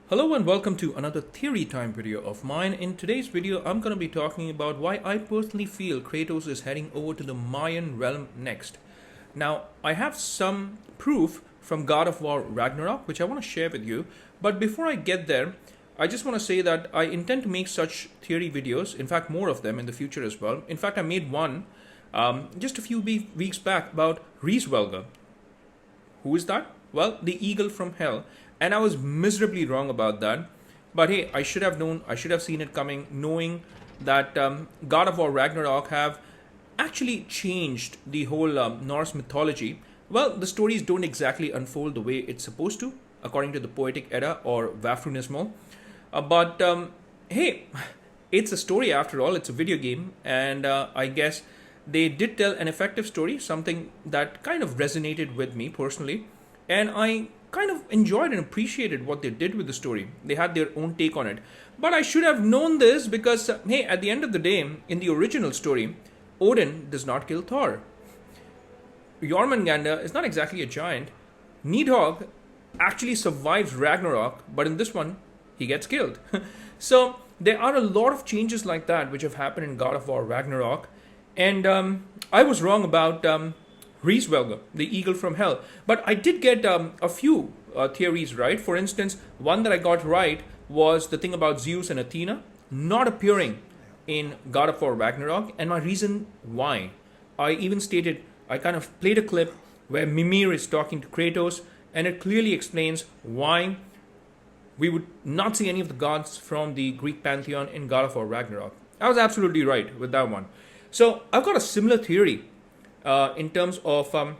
Hello and welcome to another theory time video of mine. In today's video, I'm going to be talking about why I personally feel Kratos is heading over to the Mayan realm next. Now, I have some proof from God of War Ragnarok, which I want to share with you. But before I get there, I just want to say that I intend to make such theory videos, in fact, more of them in the future as well. In fact, I made one just a few weeks back about Rieswelger. Who is that? Well, the eagle from hell. And I was miserably wrong about that. But hey, I should have known, I should have seen it coming, knowing that God of War Ragnarok have actually changed the whole Norse mythology. Well, the stories don't exactly unfold the way it's supposed to, according to the Poetic Edda or Vafthrûnismal. But hey, it's a story after all, it's a video game. And I guess they did tell an effective story, something that kind of resonated with me personally. And I kind of enjoyed and appreciated what they did with the story. They had their own take on it. But I should have known this because, hey, at the end of the day, in the original story, Odin does not kill Thor. Jormungandr is not exactly a giant. Nidhogg actually survives Ragnarok, but in this one, he gets killed. So there are a lot of changes like that which have happened in God of War Ragnarok. And I was wrong about Rieswelger, the eagle from hell. But I did get a few theories right. For instance, one that I got right was the thing about Zeus and Athena not appearing in God of War Ragnarok, and my reason why. I even stated, I kind of played a clip where Mimir is talking to Kratos, and it clearly explains why we would not see any of the gods from the Greek pantheon in God of War Ragnarok. I was absolutely right with that one. So I've got a similar theory in terms of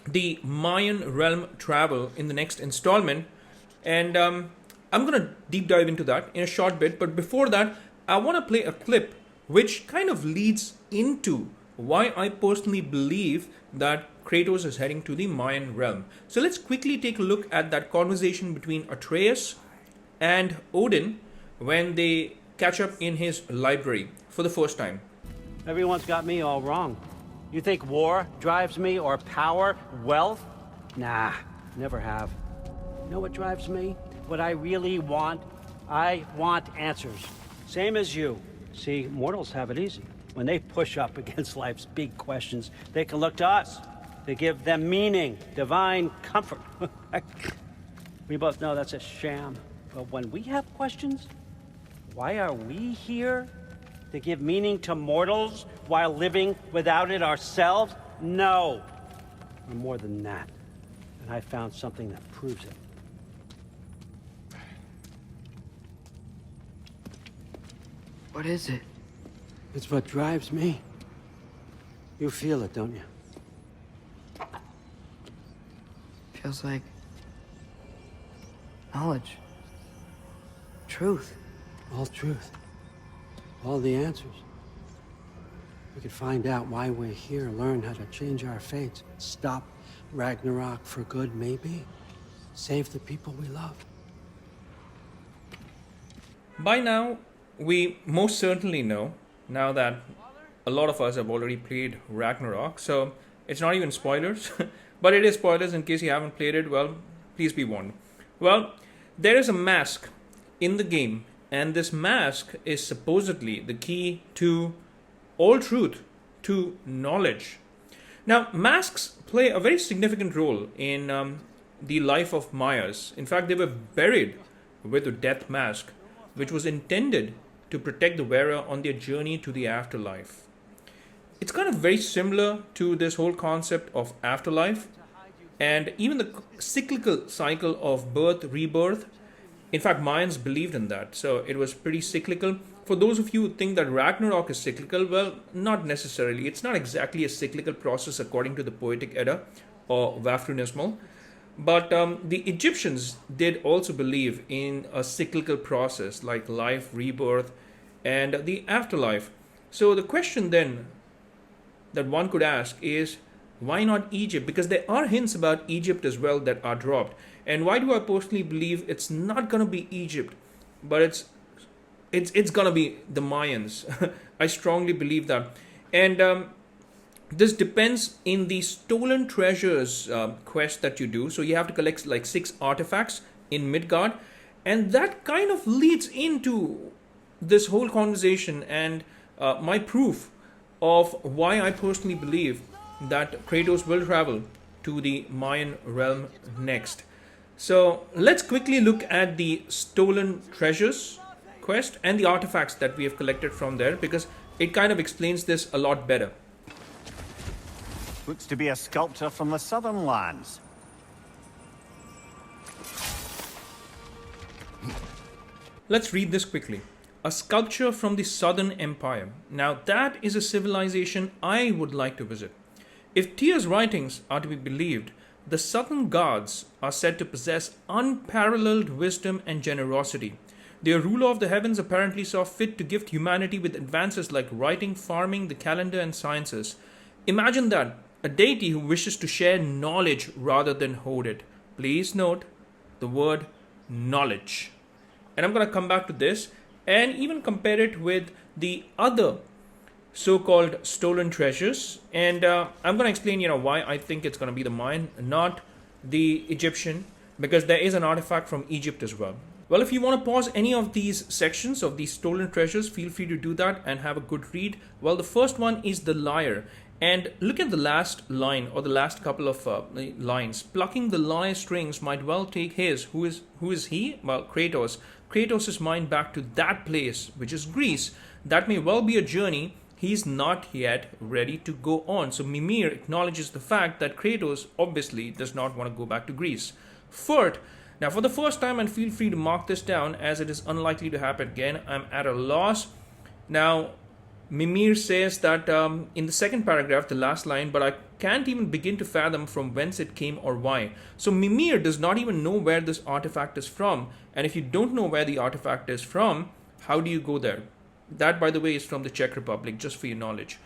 the Mayan realm travel in the next installment. And I'm going to deep dive into that in a short bit. But before that, I want to play a clip which kind of leads into why I personally believe that Kratos is heading to the Mayan realm. So let's quickly take a look at that conversation between Atreus and Odin when they catch up in his library for the first time. Everyone's got me all wrong. You think war drives me, or power, wealth? Nah, never have. You know what drives me? What I really want? I want answers. Same as you. See, mortals have it easy. When they push up against life's big questions, they can look to us. They give them meaning, divine comfort. We both know that's a sham. But when we have questions, why are we here? To give meaning to mortals while living without it ourselves? No. We're more than that. And I found something that proves it. What is it? It's what drives me. You feel it, don't you? Feels like knowledge. Truth. All truth. All the answers. We could find out why we're here, learn how to change our fates, stop Ragnarok for good, maybe. Save the people we love. By now, we most certainly know, now that a lot of us have already played Ragnarok, so it's not even spoilers, but it is spoilers in case you haven't played it. Well, please be warned. Well, there is a mask in the game, and this mask is supposedly the key to all truth, to knowledge. Now, masks play a very significant role in the life of Mayas. In fact, they were buried with a death mask, which was intended to protect the wearer on their journey to the afterlife. It's kind of very similar to this whole concept of afterlife, and even the cyclical cycle of birth, rebirth. In fact, Mayans believed in that, so it was pretty cyclical. For those of you who think that Ragnarok is cyclical, well, not necessarily. It's not exactly a cyclical process according to the Poetic Edda or Vafthrûnismal. But the Egyptians did also believe in a cyclical process like life, rebirth, and the afterlife. So the question then that one could ask is, why not Egypt? Because there are hints about Egypt as well that are dropped. And why do I personally believe it's not going to be Egypt, but it's going to be the Mayans? I strongly believe that. And this depends in the stolen treasures quest that you do. So you have to collect like 6 artifacts in Midgard, And that kind of leads into this whole conversation and my proof of why I personally believe that Kratos will travel to the Mayan realm next. So let's quickly look at the stolen treasures quest and the artifacts that we have collected from there, because it kind of explains this a lot better. Looks to be a sculpture from the southern lands. Let's read this quickly. A sculpture from the Southern Empire. Now that is a civilization I would like to visit. If Tyr's writings are to be believed, the southern gods are said to possess unparalleled wisdom and generosity. Their ruler of the heavens apparently saw fit to gift humanity with advances like writing, farming, the calendar, and sciences. Imagine that, a deity who wishes to share knowledge rather than hoard it. Please note the word knowledge. And I'm going to come back to this and even compare it with the other so-called stolen treasures, and I'm going to explain why I think it's going to be the Mayan, not the Egyptian, because there is an artifact from Egypt as well. Well, if you want to pause any of these sections of these stolen treasures, feel free to do that and have a good read. Well, the first one is the lyre, and look at the last line or the last couple of lines. Plucking the lyre strings might well take his, who is he? Well, Kratos' mind back to that place, which is Greece. That may well be a journey he's not yet ready to go on. So Mimir acknowledges the fact that Kratos obviously does not want to go back to Greece. Fourth, now for the first time, and feel free to mark this down as it is unlikely to happen again, I'm at a loss. Now, Mimir says that in the second paragraph, the last line, but I can't even begin to fathom from whence it came or why. So Mimir does not even know where this artifact is from. And if you don't know where the artifact is from, how do you go there? That, by the way, is from the Czech Republic, just for your knowledge.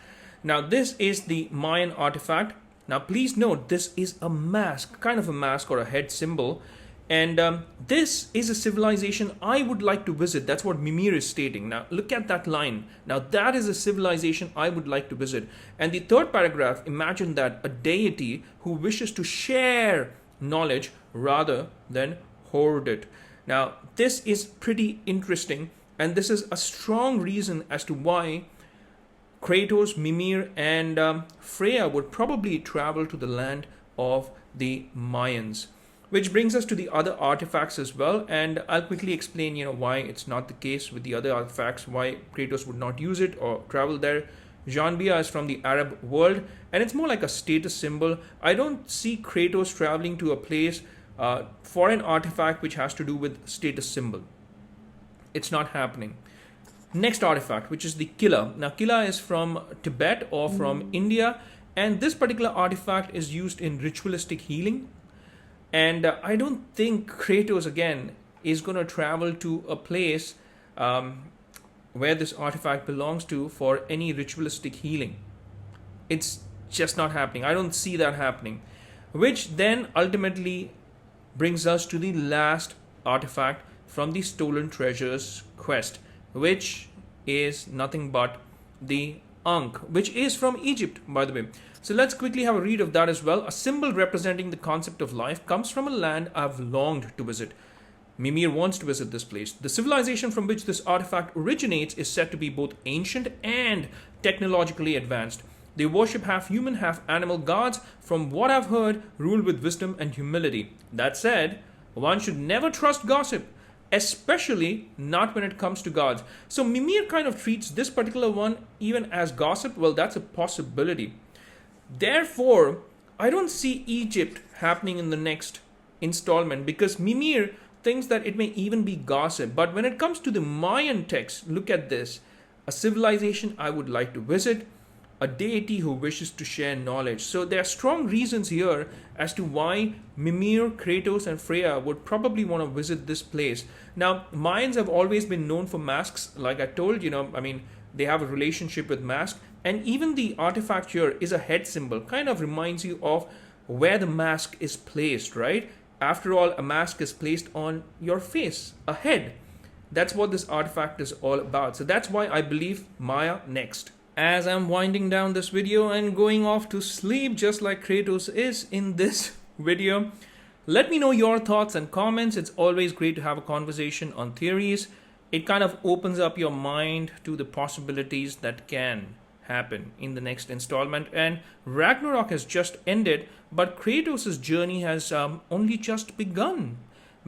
Now, this is the Mayan artifact. Now, please note, this is a mask, kind of a mask or a head symbol. And this is a civilization I would like to visit. That's what Mimir is stating. Now, look at that line. Now, that is a civilization I would like to visit. And the third paragraph, imagine that a deity who wishes to share knowledge rather than hoard it. Now, this is pretty interesting. And this is a strong reason as to why Kratos, Mimir, and Freya would probably travel to the land of the Mayans. Which brings us to the other artifacts as well. And I'll quickly explain, why it's not the case with the other artifacts, why Kratos would not use it or travel there. Janbia is from the Arab world, and it's more like a status symbol. I don't see Kratos traveling to a place for an artifact which has to do with status symbol. It's not happening. Next artifact, which is the Killa. Now, Killa is from Tibet or from India, and this particular artifact is used in ritualistic healing. And I don't think Kratos, again, is going to travel to a place where this artifact belongs to for any ritualistic healing. It's just not happening. I don't see that happening. Which then ultimately brings us to the last artifact from the Stolen Treasures quest, which is nothing but the Ankh, which is from Egypt, by the way. So let's quickly have a read of that as well. A symbol representing the concept of life comes from a land I've longed to visit. Mimir wants to visit this place. The civilization from which this artifact originates is said to be both ancient and technologically advanced. They worship half human, half animal gods, from what I've heard, rule with wisdom and humility. That said, one should never trust gossip, especially not when it comes to gods. So Mimir kind of treats this particular one even as gossip. Well, that's a possibility. Therefore, I don't see Egypt happening in the next installment because Mimir thinks that it may even be gossip. But when it comes to the Mayan text, look at this. A civilization I would like to visit, a deity who wishes to share knowledge. So there are strong reasons here as to why Mimir, Kratos, and Freya would probably want to visit this place. Now, Mayans have always been known for masks. Like I told, they have a relationship with masks. And even the artifact here is a head symbol. Kind of reminds you of where the mask is placed, right? After all, a mask is placed on your face, a head. That's what this artifact is all about. So that's why I believe Maya next. As I'm winding down this video and going off to sleep just like Kratos is in this video, Let me know your thoughts and comments. It's always great to have a conversation on theories. It kind of opens up your mind to the possibilities that can happen in the next installment. And Ragnarok has just ended, but Kratos' journey has only just begun,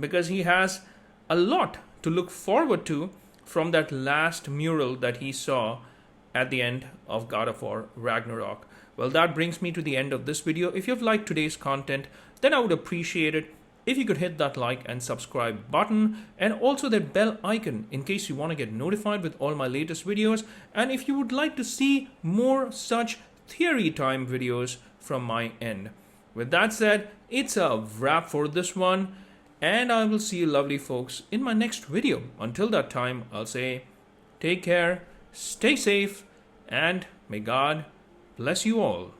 because he has a lot to look forward to from that last mural that he saw at the end of God of War Ragnarok. Well, that brings me to the end of this video. If you've liked today's content, then I would appreciate it if you could hit that like and subscribe button, and also that bell icon in case you want to get notified with all my latest videos, and if you would like to see more such theory time videos from my end. With that said, it's a wrap for this one, and I will see you lovely folks in my next video. Until that time, I'll say take care, stay safe, and may God bless you all.